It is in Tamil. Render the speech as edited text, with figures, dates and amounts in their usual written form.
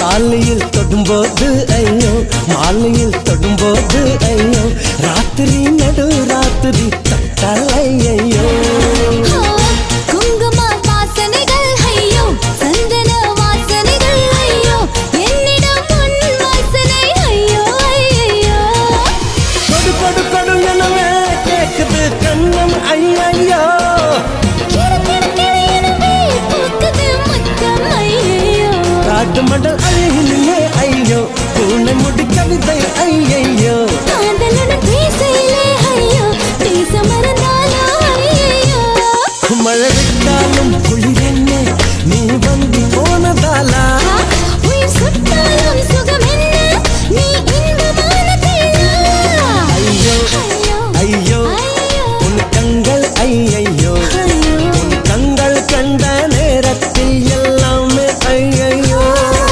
காலையில் தொடும்போது ஐயோ, மாலையில் தொடும்போது ஐயோ, ராத்திரி நடு ராத்திரி தட்டலை ஐயோ. குங்கும வாசனைகள் ஐயோ, சந்தன வாசனைகள் ஐயோ, என்னிடம் உன் வாசனை ஐயோ ஐயோ. கொடு கொடு கொடு எனவே கேக்குது கண்ணம் ஐயோ. காட்டு மடல் அழகிலே ஐயோ, பூனை முடி கவிதை ஐயோ. காதலுடன் பேச